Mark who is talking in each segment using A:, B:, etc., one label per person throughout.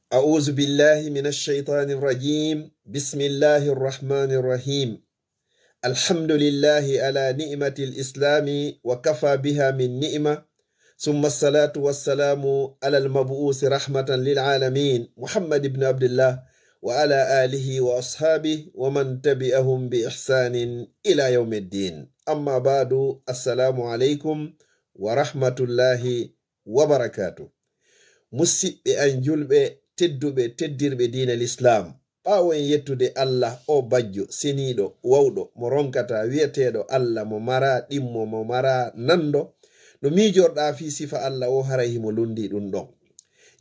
A: أعوذ بالله من الشيطان الرجيم. بسم الله الرحمن الرحيم. الحمد لله على نعمة الإسلام وكفى بها من نعمة، ثم الصلاة والسلام على المبعوث رحمة للعالمين محمد بن عبد الله وعلى آله وأصحابه ومن تبعهم بإحسان إلى يوم الدين. أما بعد، السلام عليكم ورحمة الله وبركاته. مسيب أن جلب tedduɓe teddirɓe diina l'islam, ɓawoen yettude Allah o bajjo seniɗo wawɗo mo ronkata wi'eteɗo Allah mo mara ɗimmo mo mara nando, no mijorɗa fi sifa Allah o haray himo lundi ɗum ɗon.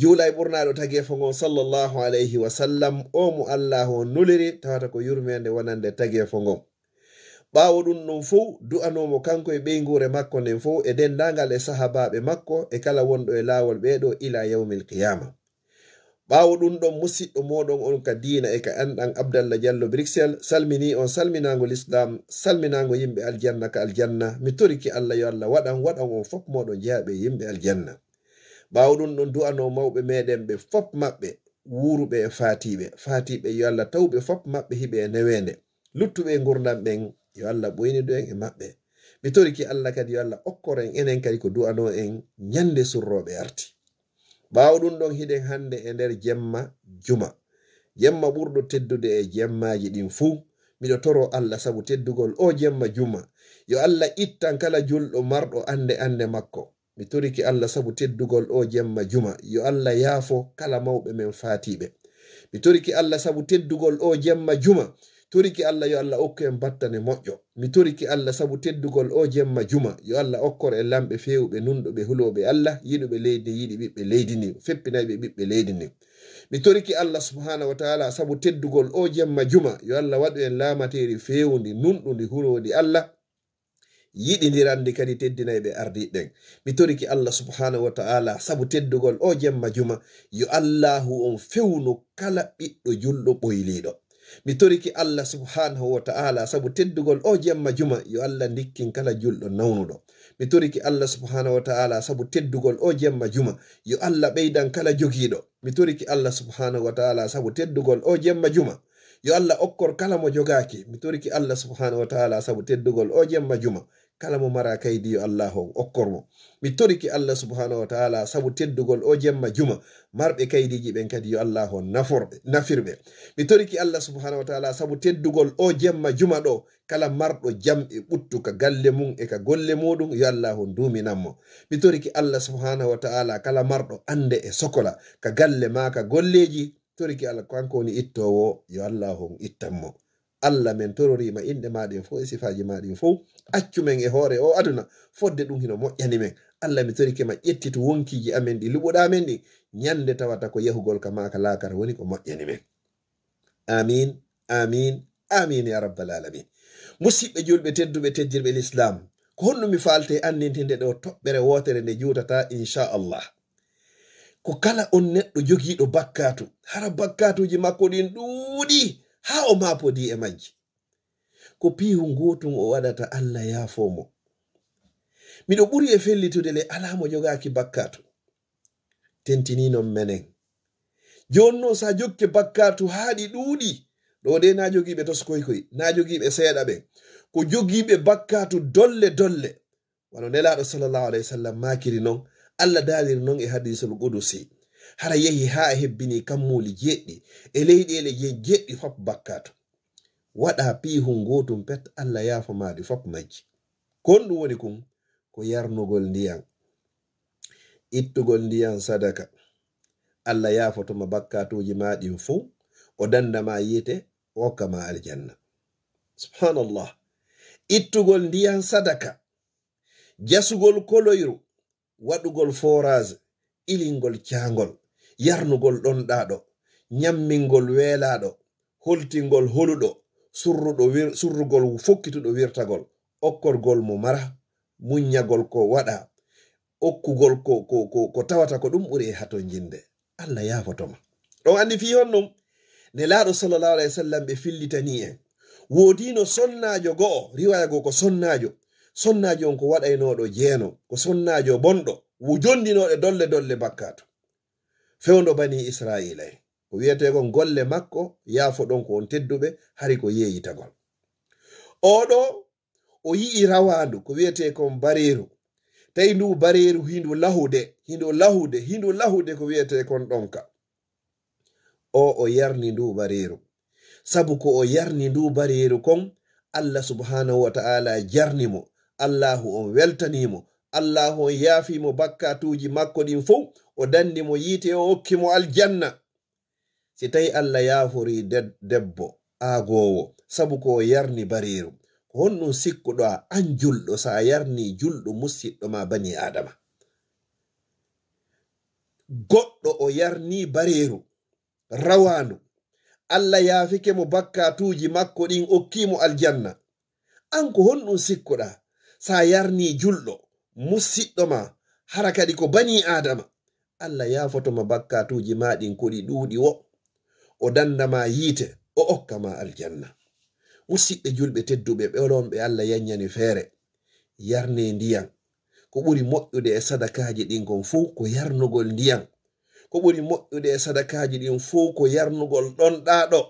A: juulay ɓurnaɗo tagefo ngon sallallahu alayhi wa sallam, o mo Allah o nuliri tawata ko yurmede wonande tagefo ngon. ɓawo ɗum ɗon fof du'anomo kanko e ɓeygure makko nden fof e dendagal e sahabaɓe makko e kala wonɗo e lawol ɓeɗo ila yawmil qiyama. ɓawo ɗum ɗon musidɗo moɗon on ka diina e ka anɗan Abdallah Diallo Bruxelles salmini on salminago l'islam, salminago yimɓe aljanna ka aljanna. mi toriki Allah yo Allah waɗan on fop moɗon jeyaɓe yimɓe aljanna. ɓawo ɗum ɗon du'ano mawɓe meɗen ɓe fop maɓɓe wuruɓe e fatiɓe yo Allah tawɓe fop maɓɓe hiɓe e newende. luttuɓe gurdam ɓen yo Allah ɓoynido en e maɓɓe. mi toriki Allah kadi yo Allah okkoren enen kadi ko du'ano en nyande surroɓe arti. ɓawo ɗum ɗon hiɗen hande e nder jemma juma, jemma ɓurɗo teddude e jemmaji ɗin fuu. miɗo toro Allah sabu teddugol o jemma juma, yo Allah ittan kala julɗo marɗo ande makko. mi toriki Allah sabu teddugol o jemma juma, yo Allah yaafo kala mawɓe men fatiɓe. mi toriki Allah sabu teddugol o jemma juma, toriki Allah yo Allah okku en battane moƴƴo. mi toriki Allah sabu teddugol o jemma juma, yo Allah okkor e lamɓe fewɓe nunɗuɓe huloɓe Allah, yiɗuɓe leydi yiɗi ɓiɓɓe leydi ni, feppinayɓe ɓiɓɓe leydi ni. mi toriki Allah subhanahu wa ta'ala sabu teddugol o jemma juma, yo Allah waɗu en lamateri fewndi nunɗudi hulodi Allah, yiɗidirandi kadi teddinayɓe ardiɗen. mi toriki Allah subhanahu wa ta'ala sabu teddugol o jemma juma, yo Allahu on fewnu kala ɓiɗɗo julɗo ɓoyliɗo. mi toriki Allah subhanahu wa ta'ala sabu teddugol o jemma juma, yo Allah dikkin kala julɗo nawnuɗo. mi toriki Allah subhanahu wa ta'ala sabu teddugol o jemma juma, yo Allah ɓeydan kala jogiɗo. mi toriki Allah subhanahu wa ta'ala sabu teddugol o jemma juma, yo Allah okkor kala mo jogaki. mi toriki Allah subhanahu wa ta'ala sabu teddugol o jemma juma, kala mo mara kaydi yo Allah on okkormo. mi toriki Allah subhanahu wa ta'ala sabu teddugol o jemma juma, marɓe kaydiji ɓen kadi yo Allah on nafirɓe. mi toriki Allah subhanahu wa ta'ala sabu teddugol o jemma juma ɗo, kala marɗo jam e ɓuttu ka galle mum e ka golle muɗum, yo Allah on duminanmo. mi toriki Allah subhanahu wa ta'ala kala marɗo ande e sokola ka galle ma ka golleji, toriki Allah kanko woni ittowo, yo Allah on ittanmo. Allah men tororima inde maɗen fo e sifaji maɗen fo, accumen e hoore o aduna fodde ɗum hino moƴƴani men. Allah mi torike ma ƴettitu wonkiji amen ɗi luɓoɗa men ɗi, nyande tawata ko yahugol ka maka lakara woni ko moƴƴani men. amin amin amin ya rabbal alamin. musidɓe julɓe tedduɓe teddirɓe l'islam, ko honno mi falte andintinde ɗo toɓɓere wotere nde juutata inchallah, ko kala on neɗɗo jogiɗo bakkatu, hara bakkatuji makko ɗin ɗuuɗi ha o mapodi e majji, ko pihu ngotun o waɗata Allah yaafomo. miɗo ɓuri e fellitude le alamo jogaki bakkatu tentininon menen. jonno sa jokke bakkatu haɗi ɗuuɗi ɗo de na jogiɓe toskoykoy, na jogiɓe seeɗa ɓe, ko jogiɓe bakkatu dolle dolle. wano nelaɗo sallallahu alayhi wa sallam makiri non, Allah daliri non e hadisul qudusi, hara yehi ha hebbini kammuli jeɗɗi e leyɗele jeɗɗi fop bakkatu. waɗa pihu ngotum pet Allah yaafo maɗi fop majji. kon ɗum woni kum ko yarnugol ndiyan, ittugol ndiyan sadaka. Allah yaafotoma bakkatuji maɗin fo, o dandama yite, o hokkama aljanna. subhanallah. ittugol ndiyan sadaka, jasugol koloyru, waɗugol forage, ilingol cangol, yarnugol ɗonɗaɗo, nyammingol weelaɗo, holtingol holuɗo, surrugol fokkituɗo wirtagol, okkorgol mo mara, muññagol ko waɗa, okkugol ko tawata ko ɗum ɓuri e haton jinde. Allah yaafotoma. ɗon andi fi honnum nelaɗo sallallahu alayhi wa sallam ɓe fillitani en, wodino sonnajo go'o, riwaya go ko sonnajo on ko waɗaynoɗo jeeno, ko sonnajo bonɗo, jondinoɗe dolle dolle bakkatu. fewndo bani Israila ko wiyete ko golle makko yaafo ɗon ko on tedduɓe hari ko yeeyitagol. Oɗo o yi'i rawandu ko wiyete kon bareeru, tawi ndu bareeru hindu lahude ko wiyete kon ɗonka. O yarni ndu bareeru, sabu ko o yarni ndu bareeru kon Allah subhanahu wa ta'ala jarnimo, Allahu on weltanimo, Allahu on yaafimo bakkatuji makko ɗin fof, o dandimo yiite, o hokkimo aljanna. Si tawi Allah yaafori debbo aagowo sabu ko o yarni bareeru, ko honɗum sikkuɗo an julɗo sa yarni julɗo musidɗo ma bani adama. Goɗɗo o yarni bareeru rawandu, Allah yaafike mo bakkatuji makko ɗin, okkimo aljanna. An ko honɗum sikkuɗa sa yarni julɗo musidɗo ma hara kadi ko bani adama, Allah yaafotoma bakkatuji maɗin koɗi ɗuuɗi o dandama yiite, o okkama aljanna. Musidɓe julɓe tedduɓe ɓelonɓe Allah yanyani feere, yarne ndiyam ko ɓuri moƴƴude e sadakaji ɗin kon fuu ko yarnugol ndiyam, ko ɓuri moƴƴude e sadakaji ɗin fuu ko yarnugol ɗonɗaɗo.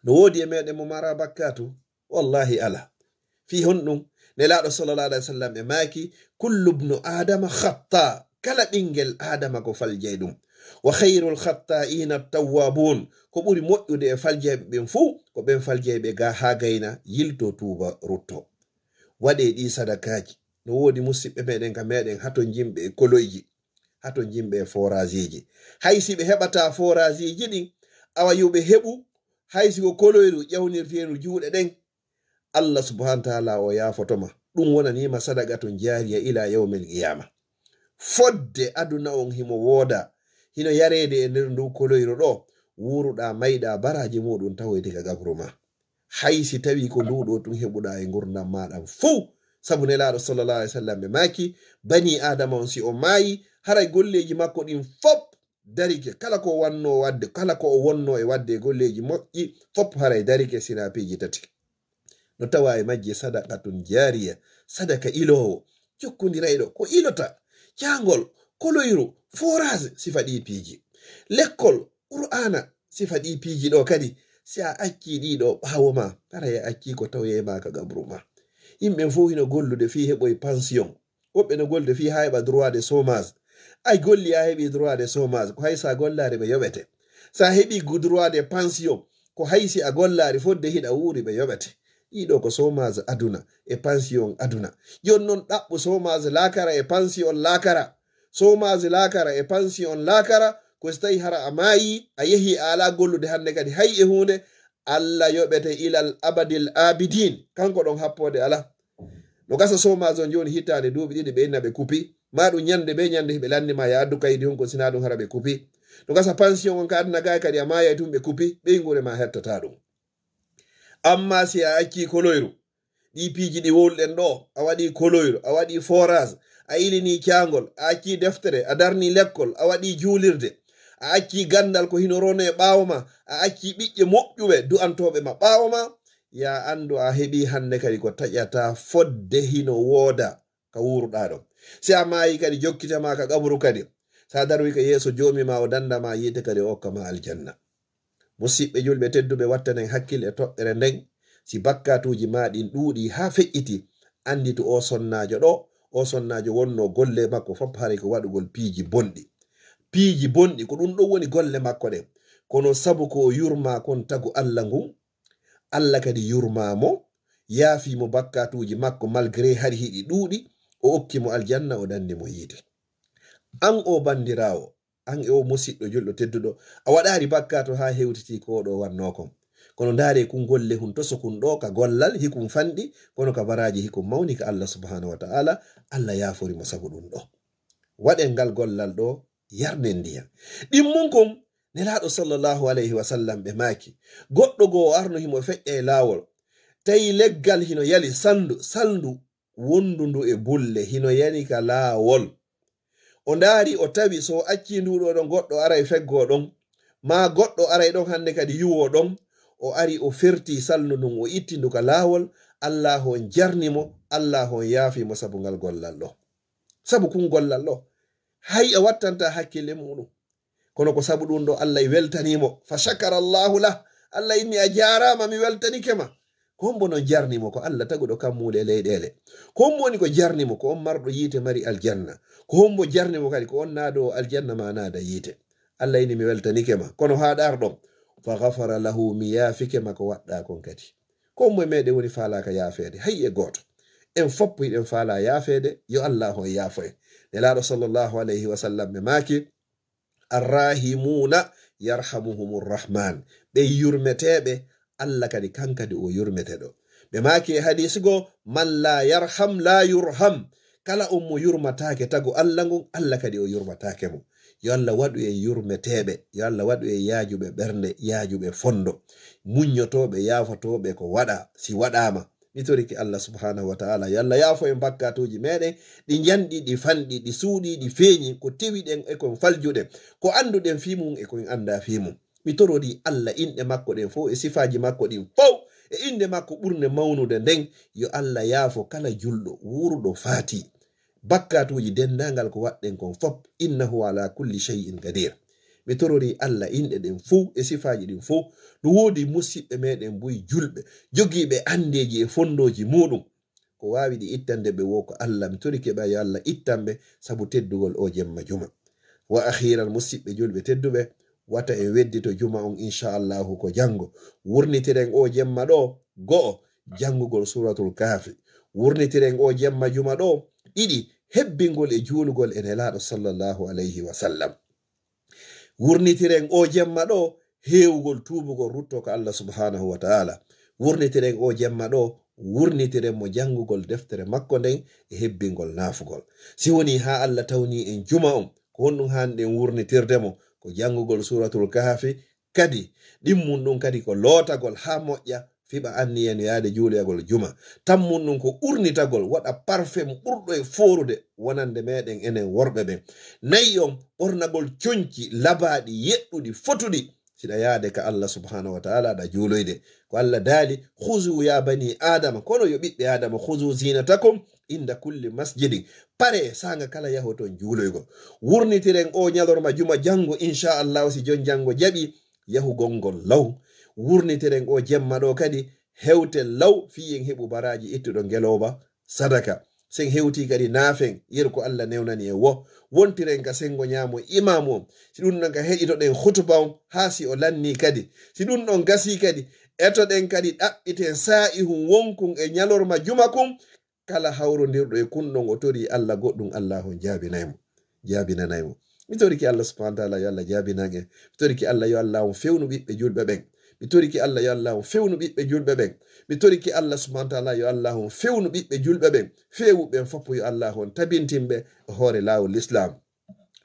A: No woodi e meɗen mo mara bakkatu, wallahi ala fi honɗum nelaɗo sallallahu alaihi wasallam e maaki kullu ibnu adama khatta, kala ɓingel adama ko faljay ɗum, wa khairul khatta'ina tawwabun, ko ɓuri moƴƴude e faljayɓe ɓen fuu ko ɓen faljayɓe ga ha gayna yilto tuuba rutto. Waɗe ɗi sadakaji. No woodi musidɓe meɗen ka meɗen hato jimɓe e koloyji, hato jimɓe e forasiji, haysi ɓe heɓata forasiji ɗin awa yuɓe heɓu haysi ko koloyru ƴawnirtenu juuɗe ɗen, Allah subhanahu wa ta'ala o yaafotoma. Ɗum wonanima sadaqatun jariya ila yawmil qiyama. Fodde aduna on himo wooda hino yarede e nder ndu koloyru ɗo, wuruɗa mayɗa baraji muɗum tawoyde ka gabru ma, haysi tawi ko nduɗo tun heɓuɗa e gurdam maɗam fuu. Sabu nelaɗo sallallahu alaihi wasallam ɓe maaki bani adama on si o maayi haray golleji makko ɗin fop darike, kala ko wanno wadde, kala ko o wonno e wadde golleji moƴƴi fop haray darike sina piiji tati. No tawa e majje sadaqatun jariya, sadaka ilowo jokkodirayɗo ko ilota, jangol, koloyru, forage sifa ɗi piiji, lekkol, qur'ana sifa ɗi piiji ɗo kadi si a acci ɗiɗo ɓawo ma haray a acci ko tawe ma ka gabru ma. Yimɓe fo hino gollude fi heɓoy pension, woɓɓe no gollude fi ha heɓa droit de chômage. Ay golli a heɓi droit de chômage ko haysa gollare ɓe yoɓete, sa heɓi droit de pension ko haysi a gollare fodde hiɗa wuuri ɓe yoɓete. Ɗiɗo ko chômage aduna e pension aduna. Jonnon ɗaɓɓu chômage lakara e pension lakara, chômage lakara e pension lakara, ko so tawi hara a maayi a yehi ala gollude hande kadi hay e hunde, Allah yoɓete ilal abadil abidin, kanko ɗon happode ala. No gasa chômage on joni hitande duuɓi ɗiɗi ɓe inna ɓe kupi, ma ɗum ñande be ñande ɓe landima ya addu kaydi on ko sina ɗum hara ɓe kupi. No gasa pension on ka aduna gay kadi a maaya tum ɓe kupi, ɓeygure ma hettata ɗum. Amma si a acci koloyru, ɗi piiji ɗi wolɗen ɗo, a waɗi koloyru, a waɗi forage, a ilini kyangol, a acci deftere, a darni lekkol, a waɗi juulirde, a acci gandal ko hino rone ɓawo ma, a acci ɓiƴƴe moƴƴuɓe du'antoɓe ma ɓawo ma, ya andu a heɓi hande kadi ko taƴata fodde hino wooda ka wuruɗa ɗo. Si a maayi kadi jokkitama ka gabru kadi, sa darwi ka yeeso jomi ma o dandama yiite kadi o hokkama aljanna. Musidɓe julɓe tedduɓe wattanen hakkille e toɓɓere nden, si bakkatuji maɗin ɗuuɗi ha feƴƴiti, andi to o sonnajo ɗo, o sonnajo wonno golle makko fop haray ko waɗugol piiji bonɗi. Piiji bonɗi ko ɗum ɗo woni golle makko ɗen, kono sabu ko o yurma kon tagu Allah ngun, Allah kadi yurmamo, yaafimo bakkatuji makko malgré hari hiɗi ɗuuɗi, o okkimo aljanna, o dandi mo yiite. An o bandirawo, an e o musidɗo julɗo tedduɗo, a waɗari bakkatu ha hewtiti ko ɗo wanno kon, kono ndaare kun golle hun toso kun ɗo ka gollal hikum fanɗi, kono ka baraji hikum mawni ka Allah subhanahu wa ta'ala, Allah yaforimo sabu ɗum ɗo. Waɗen ngal gollal ɗo yarnen ndiyam ɗimmun kon nelaɗo sallallahu alayhi wa sallam ɓe maaki goɗɗo goo arno himo feƴƴa e laawol, tawi leggal hino yali sandu wondundu e bulle hino yani ka laawol, o ndaari o tawi so acci nduɗo ɗon goɗɗo aray feggo ɗon, ma goɗɗo aray ɗon hande kadi yuwo ɗon, o ari o ferti sallu ndun o itti ndu ka laawol, Allah on jarnimo, Allah on yaafimo sabu ngal gollal ɗo, sabu kun gollal ɗo hay a wattanta hakkille muɗum kono ko sabu ɗum ɗo Allah e weltanimo fa shakara Allahu lah Allah inni a jarama mi weltanikema ko hombo non jarnimo ko Allah taguɗo kammuɗe leyɗele ko hombo woni ko jarnimo ko on marɗo yiite mari aljanna ko hombo jarnimo kadi ko on naado aljanna ma naada yiite Allah inni mi weltanikema kono ha ɗarɗon fa ghafara lahu mi yaafikema ko waɗɗa kon kadi ko hombo meɗe woni falaka yaafede hay e goto en foppo yiɗen faala yaafede yo Allah on yaafo en nelaɗo sallallahu alayhi wa sallam ɓe maaki arrahimuna yarhamuhumur rahman ɓe yurmeteɓe Allah kadi kankadi o yurmeteɗo ɓe maaki hadisi go man la yarham la yurham kala on mo yurmatake tago Allah ngon Allah kadi o yurmatake mo yo Allah waɗu e yurmeteɓe yo Allah waɗu e yaajuɓe ɓernde yaajuɓe fondo muñotoɓe yafotoɓe ko waɗa si waɗama mi toriki Allah subhanahu wa ta'ala yo Allah yaafo en bakkatuji meɗen ɗi janɗi ɗi fanɗi ɗi suuɗi ɗi feeñi ko tewiɗen e kon faljuɗen ko anduɗen fimum e kon anda fimum mi torori Allah inɗe makko ɗen fo e sifaji makko ɗin fow e inde makko ɓurne mawnude nden yo Allah yaafo kala julɗo wurɗo faati bakkatuji dendagal ko waɗɗen kon fop innahu ala kulli shay'in qadir mi torori Allah inɗe ɗen fo e sifaji ɗin fo no wodi musiɓɓe meɗen boyi julɓe jogiiɓe andeji e fondoji muɗum ko wawi ɗi ittande ɓe wo ko Allah mi torike ɓa yo Allah ittanɓe sabu teddugol o jemma juma wa akhiran musiɓɓe julɓe tedduɓe wata en weddito juma on inchallahu ko jango wurnitiren o jemma ɗo go'o jangugol suratul kahfi wurnitiren o jemma juma ɗo ɗiɗi hebbingol e juulugol e nelaɗo sallallahu alayhi wa sallam wurnitiren o jemma ɗo heewugol tuubugol rutto ko Allah subhanahu wa ta'ala wurnitiren o jemma ɗo wurnitiren mo jangugol deftere makko nden e hebbingol naafugol si woni ha Allah tawni en juma on ko honɗum hanɗen wurnitirdemo ko jangugol suratul kahfi kadi ɗimmum ɗum kadi ko lootagol ha moƴƴa fiɓa anni en yaade juuleyagol juma tammum ɗum ko urnitagol waɗa parfum ɓurɗo e forude wonande meɗen enen worɓe ɓen nayi on ɓornagol coñci labaɗi yeɗɗuɗi fotuɗi siɗa yaade ka Allah subhanahu wa ta'ala ɗa juuloyde ko Allah daali khuzu ya bani adama kono yo ɓiɓɓe adama khuzu zinatakum inda kulli masjidin pare sanga kala yahoton juuloygo wurnitiren o ñalorma juma jango inchallahu si jon jango jaɓi yahugol ngol law wurnitiren o jemma ɗo kadi hewte law fiyen heɓu baraji ittuɗo ngeloba sadaka sen hewti kadi naafen yer ko Allah newnani e wo wontiren ka sengo ñaamo imamu on si ɗum ɗon ka heɗitoɗen hutuba on ha si o lanni kadi si ɗum ɗon gasi kadi etoɗen kadi ɗaɓɓiten sa'ihum wonkun e ñalorma juma kum kala hawrodirɗo e kunɗon o tori Allah goɗɗum Allah on jabinanaymo mi toriki Allah subhanahu wa ta'ala yo Allah jabinange mi toriki Allah yo Allah on fewnu ɓiɓɓe julɓe ɓen mi toriki Allah yo Allah on fewnu ɓiɓɓe julɓe ɓen mi toriki Allah subhanahu wa ta'ala yo Allah on fewnu ɓiɓɓe julɓe ɓen fewuɓen foppo yo Allah on tabintinɓe e hoore lawol l'islam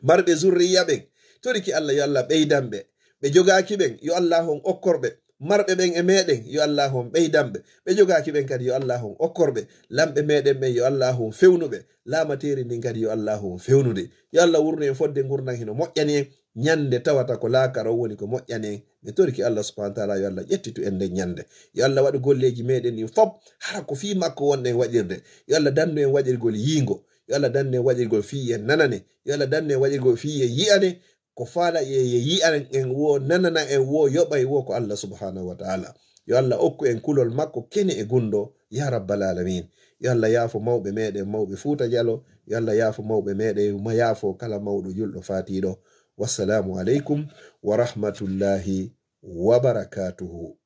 A: marɓe zurriya ɓen toriki Allah yo Allah ɓeydanɓe ɓe jogaki ɓen yo Allah on okkorɓe marɓe ɓen e meɗen yo Allah on ɓeydanɓe ɓe jogaki ɓen kadi yo Allah on okkorɓe lamɓe meɗen ɓen yo Allah on fewnuɓe laamateri ndin kadi yo Allah on fewnude yo Allah wurnu en fodde gurnan hino moƴƴani en ñande tawata ko laakara woni ko moƴƴani en mi toriki Allah subhanahu wa ta'ala yo Allah ƴettitu en nden ñande yo Allah waɗu golleji meɗen ɗin fop hara ko fi makko wonɗen waɗirde yo Allah dandu en waɗirgol yiingo yo Allah dandu en waɗirgol fi en nanane yo Allah dandu en waɗirgol fi en yi'ane ko faala ye yi'an en wo nanana en wo yoɓay wo ko Allah subhanahu wa ta'ala yo Allah okku en kulol makko kene e gundo ya rabbal alamin yo Allah yaafo mawɓe meɗen mawɓe Fuuta Jallo yo Allah yaafo mawɓe meɗen ma yaafo kala mawɗo julɗo faatiɗo wassalamu aleykum wa rahmatullahi wa barakatuhu.